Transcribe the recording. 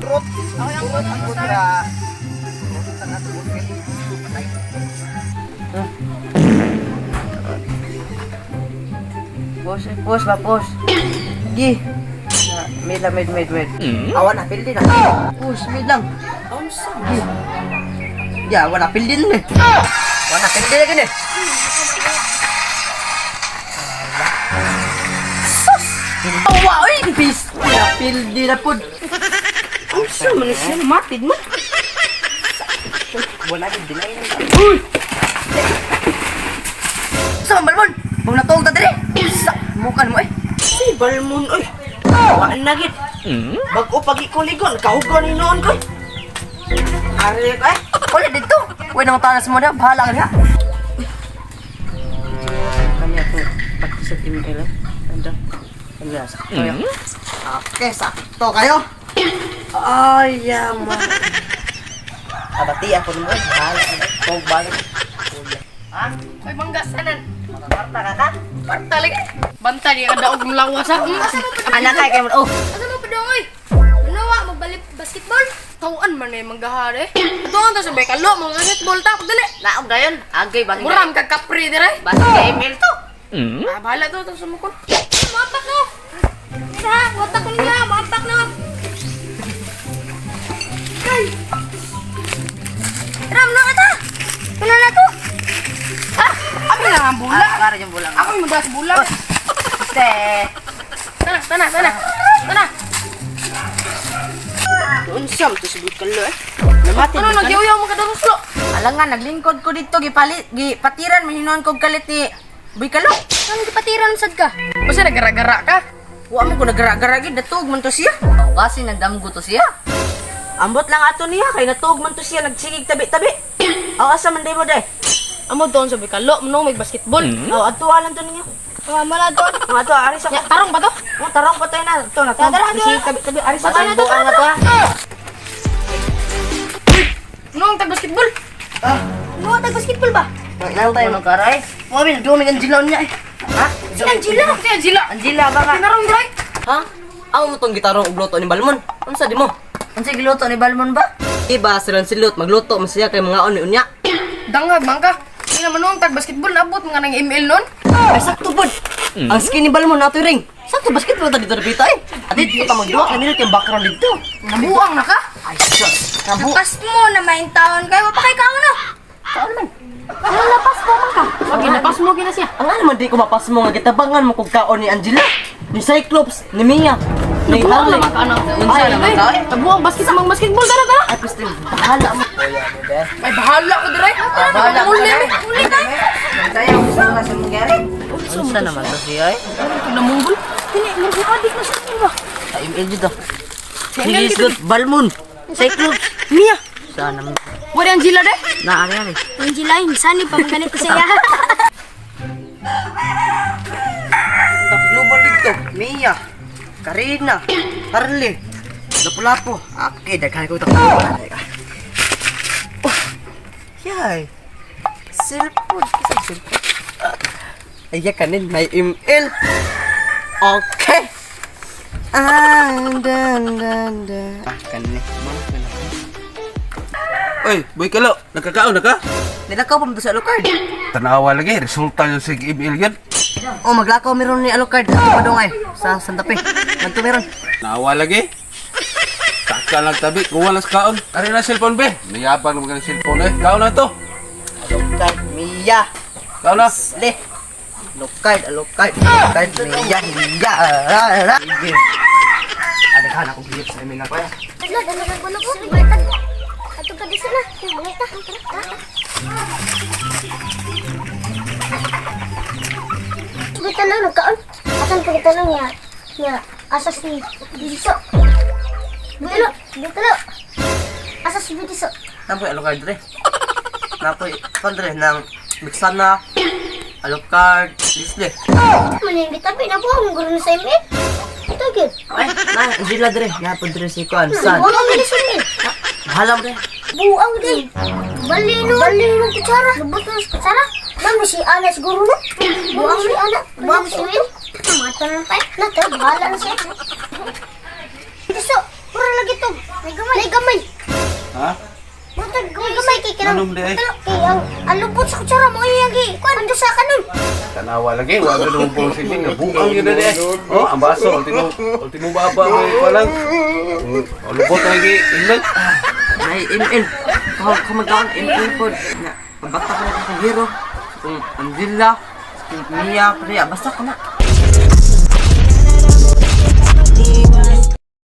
Turut. Ang putra. Tengah tubukin. Patay. Pus ba, pus. Gi. Mid. Awan na, pildin na. Pus, mid lang. Gi. Ya, awan na, pildin na. Awan na, pildin na gini. Sus! Awa, oy! Bis! Pildin na po. Ang siya, manisya, matid mo. Wala din dinay na. Uy! Sa balmon! Huwag natuog na dali! Sa mukan mo eh! Si balmon oy! Waan na git! Bago pag-ikuligon, kaugon ni noon ko! Ari ko eh! Ulit dito! Uy nang tanas mo na, bahala ka niya! Kami ako pati sa team L eh. Anda. Anda, sakto yan. Okay, sakto kayo! Ay, yaman! Abati ako naman eh. Bahala ka na. Huwag balik. Ha? May manggasanan. Makakwarta ka ka? Kwarta lagi. Banta di ada og melawas ha. Anak kay kayo. Oh. Asa mo padongoy? Ano wa magbalik basketball? Tawan man ay manggahari. Tuon ta sa bekalo mo basketball ta dali. Naog dayon. Agay ba? Muram ka kapri dire. Basta email to. Bahala to sa sumukon. Mapak no. Mira, watak ko niya, mapak na. Kay. Ram na kita. Ano na to? Ah, abi na ang bola. Para yung bulang. Ako yung madas bola. Te. Tana. Unsam to subit kallo eh. Namati. Ano nagyuyaw mo kada ruslo? Alangan naglingkod ko dito gipatiran mahinon kog kalit ni Bikalo. Ano gipatiran sad ka? Basta nagara-gara ka. Wa man ko nagara-gara gid natug man to siya. Kasi nagdamgo to siya. Ambot lang ato niya kay natug man to siya nagsigig tabi-tabi. Asa man day mo day? Amo doon sa bekalo, mo may basketball. Ato alang to niya. Mala doon. Ato ari sa Ya, tarong ba to? tarong pa tayo na. Ito na. Tara, Sige tabi-tabi ari sa Basta na to, buang na to ha. Nung tag basketball. Ano tag basketball ba? Nang tayo magkaray. Wabil dumi ang jilaw niya eh. Ha? Si Angela. Angela ba ka? Tinarong dry. Ha? Amo mo tong gitarong ugluto ni Balmon. Unsa di mo? Unsa giluto ni Balmon ba? Iba silang silot magluto masaya kay mga on unya. Dangag bangka. Hindi naman nung tag basketball nabot mga nang email nun. Ay sakto pod. Ang skin ni Balmon nato ring. Sakto basketball ta dito dapita eh. Adit kita magduwa kanila kay background dito. Nabuang na ka. Ay sus. Nabu. Lapas mo na main taon kayo. Mapakay ka na. Saan man? Lapas mo man ka. Wag ginapas mo gina siya. Ang naman di ko mapas mo nga gitabangan mo kog kaon ni Angela, ni Cyclops, ni Mia, ni Nabuang Harley. naman ka anak. Unsa naman ka? Nabuang basketball tara. Ay piste bahala mo. Ay bahala ko dire. Bahala mo. Uli na. Tayo gusto na sa mangyari. Unsa naman to siya ay? Namunggol. Dili, nag-adik na sa akin ba? Ay email dito. Sige isgot Balmon, Cyclops, Mia. Sana mo. Wala Angela de? Na ari. Angela, sani pa ganito siya. Global dito, Mia, Karina, Harley, Lapu-Lapu. Okay, daghan ko ito. Oh, yay. Cellphone. Kisang cellphone. Ay, kanin, may email. Okay. Kanin. Oy, boy kalo, nakakaon na ka? Nilakaw pa mo sa Alucard. Tanawa lagi, resulta yung sig email yan. Oh, maglakaw meron ni Alucard. Ato pa doon ay, sa Santa Fe. Nagto meron. Nawa lagi. Taka lang tabi, kuha lang sa kaon. Kari na cellphone be. Mayabang naman ka ng cellphone eh. Kaon na to. Alucard, Mia. Kaon na. Le. Alucard, Mia, Mia. Sige. Adaghan ako gilip sa email na ko eh. Dala ko. Baliktad ko. Ato ka dito na. Baliktad. Kita lang nagkaon. Asan pa kita lang niya. Asas ni Bidiso. Dito. Asas ni Bidiso. Napoy Alucard re. Napoy kondre ng Mixana, Alucard, Display. Maning bitabi na po ang gulo na sa email. Ito gid. Ay, na, Angela dre. Napod dre si Kuan. San? Buang din sa email. Bahala mo dre. Buang din. Balino kutsara. Lubot na kutsara. Dami si Ana siguro no. Buang si Ana. Buang si email. Kanan pa. Nato, bahala na siya. Gusto, pura lagi to. May gamay. May gamay. Ha? Butag, may gamay kay kinang. Anong di? Kay ang lubot sa kutsara mo yung gi. Kuan do sa kanon. Tanawa lagi, wag na pong siling na buang yun na eh. Oh, ang baso, ultimo baba mo pa lang. Oh, lubot lagi, inlet. Nay, ML. Kumagawan, ML po. Pabata ko na kung hero. Kung Angela. Kung Mia, Priya. Basta ko na.